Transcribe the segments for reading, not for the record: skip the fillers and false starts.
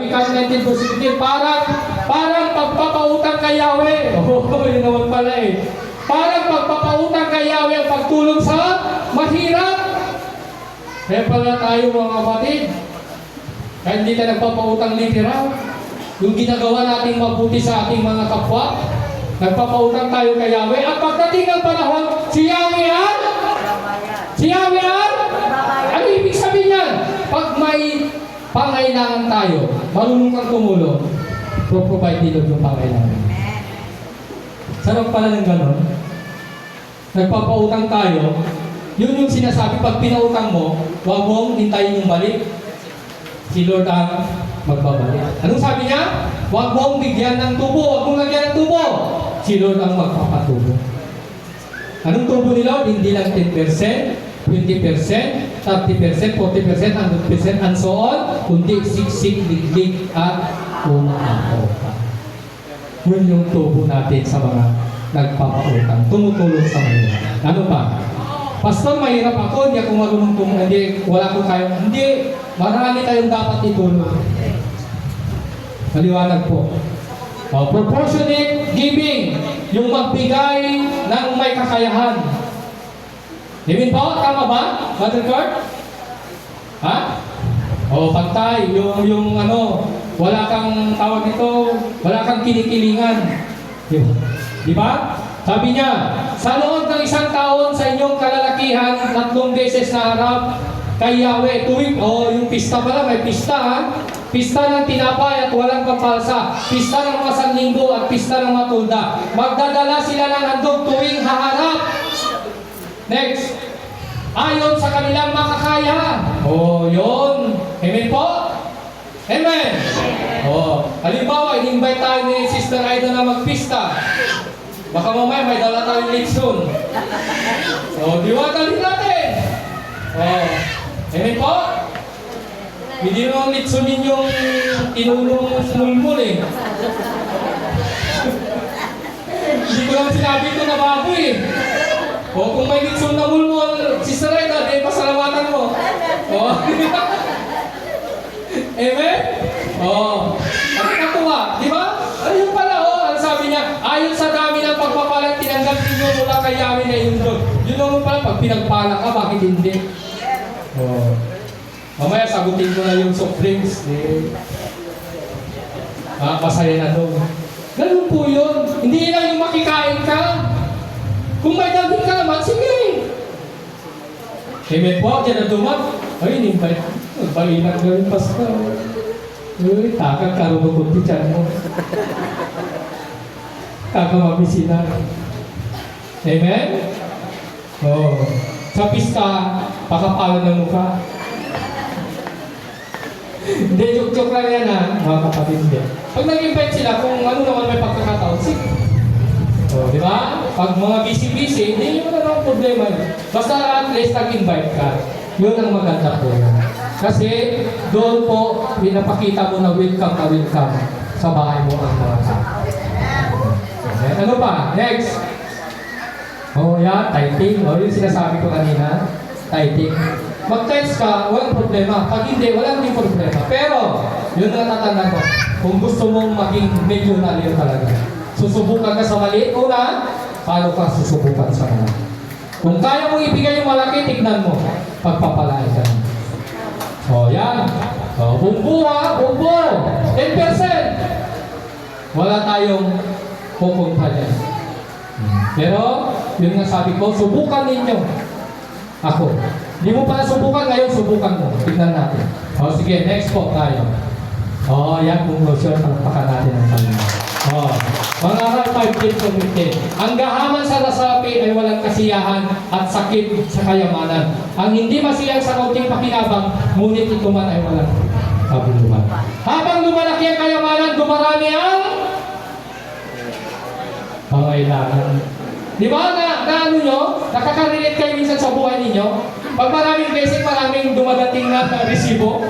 Ika 19 verse 15, parang pagpapautang kay Yahweh. Yun naman pala eh. Parang pagpapautang kay Yahweh ang pagtulong sa mahirap. Kaya pala tayo mga kapatid, kaya hindi tayo nagpapautang literal. Yung ginagawa nating mabuti sa ating mga kapwa, nagpapautang tayo kay Yahweh. At pagdating ng panahon, si Yahweh ang? Si Yahweh ang? Ano ibig sabihin yan? Pag may pangailangan tayo, marunong kang tumulong, pro-provide din yung pangailangan. Sarap pala ng ganon. Nagpapautang tayo, yun yung sinasabi, pag pinautang mo, huwag mong hintayin yung balik. Si Lord ang magbabalik. Anong sabi niya? Huwag mong bigyan ng tubo, huwag mong lagyan ng tubo. Si Lord ang magpapatubo. Anong tubo ni Lord? Hindi lang 10%, 20%, 30%, 40%, 100%, and so on, kundi siksik, liglig, at umapautang. Yun yung tubo natin sa mga nagpapautang. Tumutulong sa mga. Ano pa? Pastor, mahirap ako, hindi ako marunong tumulong, hindi, wala ko kayo. Hindi, marami tayong dapat itulong. Maliwanag po. Proportionate giving, yung magbigay ng may kakayahan. Amen po? Tama ba, Mother Court? Ha? Pantay, yung ano, wala kang tawag nito, wala kang kinikilingan. Di ba? Sabi niya, sa loob ng isang taon sa inyong kalalakihan, 3 beses na harap kay Yahweh. Tuwing, yung pista pala, may pista ha. Pista ng tinapay at walang kapalsa. Pista ng mga sanlinggo at pista ng matulda. Magdadala sila ng handog tuwing haharap. Next. Ayon sa kanilang makakaya. Yun. Amen po? Amen. Halimbawa, in-invite tayo ni Sister Aida na magpista. Baka mamaya may dala tayong litson. Diwata din natin. Amen po? Hindi naman litson ninyong tinulong mulmul eh. Hindi ko lang sinabi ito na baboy eh. Kung may litson na mulmul, Sister Aida, di pasalamatan mo. Amen? Ang katuwa, di ba? Ayun pala, ang sabi niya, ayon sa dami ng pagpapalang tinanggap ninyo mula kay Yahweh na yung doon. Yun naman pala, pag pinagpala ka, bakit hindi? Mamaya, sagutin ko na yung soft drinks. Masaya na doon. Ganun po yun. Hindi lang yung makikain ka. Kung may daging ka naman, sige. Amen po, dyan na dumat. Ay, invite. Balinan ko yung pastor. Uy, takang karunukot ko dyan mo. Kakamabisina. Amen? Sa pista, pakapalan ng mukha. Hindi, joke-joke lang yan ha, mga kapatid. Pag nag-invite sila, kung ano naman may pagkakataon, sige. Di ba? Pag mga busy-busy, hindi mo na naman problema. Basta at least nag-invite ka. Yun ang maganda po yan. Kasi doon po, pinapakita mo na welcome sa bahay mo ang mga tao. Okay. Ano pa? Next. Yan, tithing. Yung sinasabi ko kanina, tithing. Mag-tithe ka, walang problema. Pag hindi, walang din problema. Pero, yun ang natatanda ko. Kung gusto mong maging milyonaryo talaga, susubukan ka sa maliit una, paano ka susubukan sa malaki? Kung kaya mong ibigay yung malaki, tignan mo. Pagpapalain ka. Yan. Bumbu ha, bumbu. 10%. Wala tayong pupunta dyan. Pero, yun nga sabi ko, subukan ninyo. Ako. Hindi mo pala subukan, ngayon subukan mo. Tignan natin. Sige, next po tayo. Yan, conclusion. Palakpakan natin ang Panginoon. Mangaral 5:15. Ang gahaman sa nasapi ay walang kasiyahan at sakit sa kayamanan. Ang hindi masiyang sa kaunting pakinabang, ngunit ito man ay walang kabuluhan. Habang lumalaki ang kayamanan, dumarami ang pangailangan. Di ba na ano nyo? Nakaka-relate kayo minsan sa buhay ninyo? Pag maraming blessing, maraming dumadating na resibo.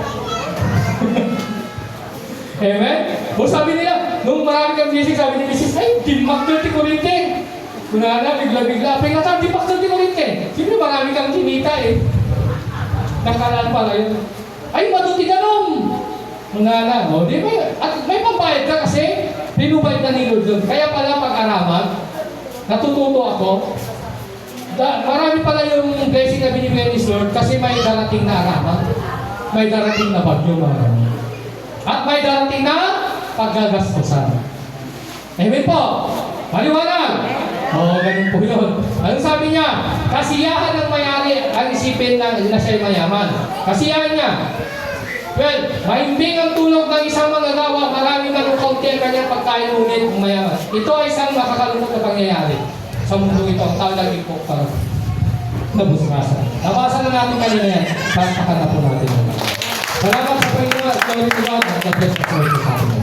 Amen? Sabi nila, nung marami kang blessing, sabi ni Mrs. Ay, dimak 30 kurinte. Kunana, bigla-bigla. Pero nga, dimak 30 kurinte. Siyempre, marami kang kinita eh. Nakalaan pala yun. Ay, maduti ka nung. Mangalan. O, di may, at may pambayad ka kasi pinubay na ni Lord doon. Kaya pala pag-araman, natututo ako. Marami pala yung blessing na binibigay ni Lord kasi may darating na araman. May darating na bagyo, mga kapatid. At may darating na paggagastusan. Amen po. Maliwanag. Oo, ganun po yun. Anong sabi niya? Kasiyahan ng mayari ang isipin na siya'y mayaman. Kasiyahan niya. Well, mahimbing ang tulog ng isang manggagawa, marami man ang kaunti ang kanyang pagkain ngunit ang mayaman. Ito ay isang makakalungkot na pangyayari sa mundo ito. Ang tao lagi po parang nabusgasan. Nabasa na natin kanina yan. Basta ka na po natin. Salamat sa Panginoon at Panginoon at God bless the Lord sa atin.